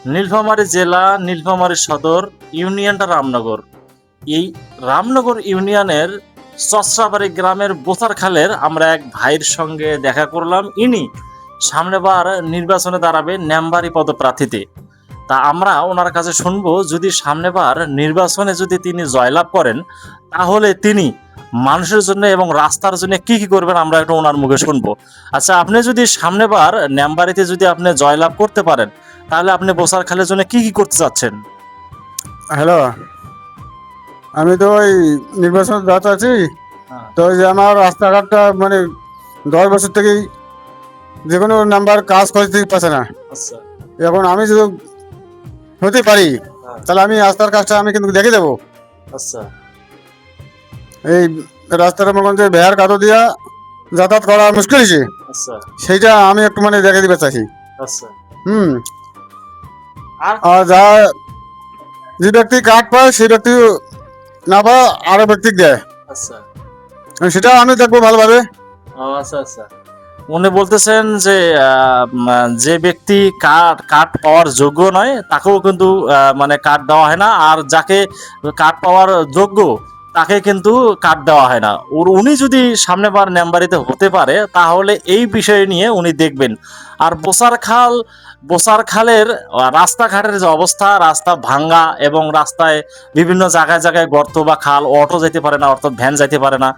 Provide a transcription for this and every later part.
নীলফামারী জেলা, নীলফামারী সদর, ইউনিয়নটা রামনগর। এই রামনগর ইউনিয়নের চসরাবাড়ি গ্রামের বোথারখালের আমরা এক ভাইয়ের সঙ্গে দেখা করলাম। ইনি সামনেবার নির্বাচনে দাঁড়াবে মেম্বারি পদপ্রার্থীতে। তা আমরা ওনার কাছে শুনবো, যদি সামনেবার নির্বাচনে যদি তিনি জয়লাভ করেন, তাহলে তিনি মানুষের জন্য এবং রাস্তার জন্য কি কি করবেন আমরা একটু ওনার মুখে শুনবো। আচ্ছা, আপনি যদি সামনেবার মেম্বারিতে যদি আপনি জয়লাভ করতে পারেন, তাহলে আপনি বোসারখালের জন্য কি কি করতে চাচ্ছেন? হ্যালো, আমি তো ওই নির্বাচন দাঁড়াতে আছি। হ্যাঁ। তো ওই যে আমার রাস্তাঘাটটা মানে 10 বছর থেকেই যে কোনো নাম্বার কাজ করতে পারছে না। আচ্ছা। এখন আমি যদি হতে পারি হ্যাঁ। তাহলে আমি রাস্তার কাজটা আমি কিন্তু দেখে দেবো। আচ্ছা। এই রাস্তাটা মনে করেন যে ভেয়ার কাদো দিয়া যাতায়াত করা মুশকিল হয়েছে, আচ্ছা। সেইটা আমি একটু মানে দেখে দিতে চাইছি। আচ্ছা। হুম। আর আর যে ব্যক্তি কার্ড পায় সেই ব্যক্তি না পায় আরো ব্যক্তি দেয়, আচ্ছা। সেটা আমি দেখবো ভালোভাবে। ও আচ্ছা আচ্ছা। উনি বলতেছেন যে যে ব্যক্তি কার্ড কার্ড পাওয়ার যোগ্য নয় তাকেও কিন্তু মানে কার্ড দেওয়া হয় না, আর যাকে কার্ড পাওয়ার যোগ্য তাকে কিন্তু কার্ড দেওয়া হয় না। উনি যদি সামনেবার মেম্বারিতে হতে পারে, তাহলে এই বিষয় নিয়ে উনি দেখবেন। আর বোসার খালের রাস্তাঘাটের যে অবস্থা, রাস্তা ভাঙ্গা এবং রাস্তায় বিভিন্ন জায়গায় জায়গায় গর্ত বা খাল, অটো যেতে পারে না, অর্থাৎ ভ্যান যাইতে পারে না,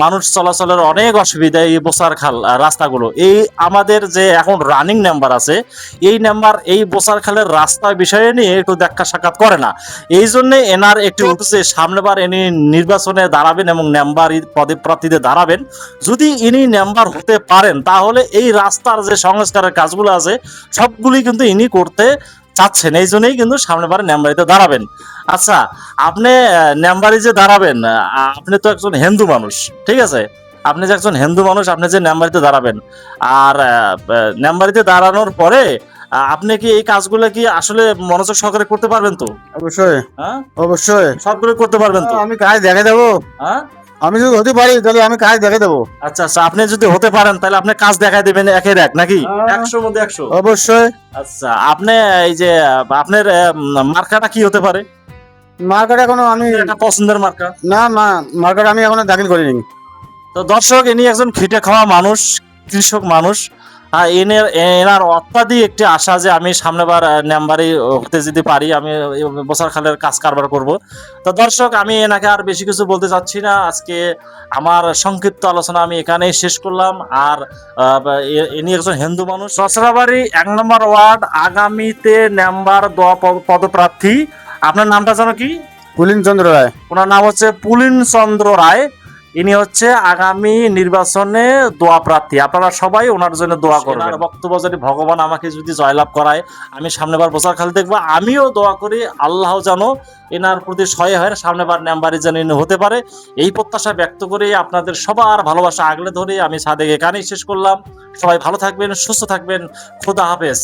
মানুষ চলাচলের অনেক অসুবিধা এই বোসার খাল রাস্তাগুলো। এই আমাদের যে এখন রানিং নাম্বার আছে, এই নাম্বার এই বোসার খালের রাস্তার বিষয়ে নিয়ে একটু দেখা সাক্ষাৎ করে না। এই জন্য এনার একটি উঠছে, সামনেবার ইনি নির্বাচনে দাঁড়াবেন এবং মেম্বার পদে প্রার্থীতে দাঁড়াবেন। যদি ইনি মেম্বার হতে পারেন, তাহলে এই রাস্তার যে সংস্কারের কাজগুলো আছে সবগুলি কিন্তু ইনি করতে চাচ্ছেন। এই জন্যই কিন্তু সামনেবার মেম্বারিতে দাঁড়াবেন। আচ্ছা, আপনি মেম্বারি যে দাঁড়াবেন, আপনি তো একজন হিন্দু মানুষ, ঠিক আছে? আপনি যে একজন হিন্দু মানুষ, আপনি যে মেম্বারিতে দাঁড়াবেন, আর মেম্বারিতে দাঁড়ানোর পরে আপনি কি এই কাজগুলো কি আসলে মনোযোগ সহকারে করতে পারবেন তো? অবশ্যই, হ্যাঁ, অবশ্যই সবগুলো করতে পারবেন তো? আমি কাজ দেখে দেবো। হ্যাঁ। আমি যদি হতে পারি তাহলে আমি কাজ দেখে দেবো। আচ্ছা আচ্ছা, আপনি যদি হতে পারেন তাহলে আপনি কাজ দেখাই দেবেন একের এক, নাকি? হ্যাঁ। 100 মধ্যে 100। অবশ্যই। আচ্ছা, আপনি এই যে আপনার মার্কাটা কি হতে পারে? মার্কেট এখনো আমি একটা পছন্দের মার্কা? না, মার্কেট আমি এখনো দাখিল করিনি। তো দর্শক, ইনি একজন খেটে খাওয়া মানুষ, কৃষক মানুষ। এনার অত্যাধিক একটি আশা যে আমি সামনেবার মেম্বারে হতে যদি পারি, আমি বসার খালের কাজ কারবার করব। তো দর্শক, আমি এনাকে আর বেশি কিছু বলতে চাচ্ছি না। আজকে আমার সংক্ষিপ্ত আলোচনা আমি এখানেই শেষ করলাম। আর ইনি একজন হিন্দু মানুষ, চসরাবাড়ি 1 নম্বর ওয়ার্ড, আগামীতে মেম্বার দেওয়া পদপ্রার্থী। আপনার নামটা জানো কি? পুলিন চন্দ্র রায়। ওনার নাম হচ্ছে পুলিন চন্দ্র রায়। ইনি হচ্ছে আগামী নির্বাচনে দোয়া প্রার্থী। আপনারা সবাই ওনার জন্য দোয়া করবেন। আর বক্তব্য যদি ভগবান আমাকে যদি জয়লাভ করায়, আমি সামনেবার বোসারখাল দেখবো, আমিও দোয়া করি আল্লাহ যেন এনার প্রতি সহায় হয়, সামনেবার মেম্বারে যেন ইনি হতে পারে। এই প্রত্যাশা ব্যক্ত করে আপনাদের সবার ভালোবাসা আগলে ধরে আমি সাদেক এখানেই শেষ করলাম। সবাই ভালো থাকবেন, সুস্থ থাকবেন। খোদা হাফেজ।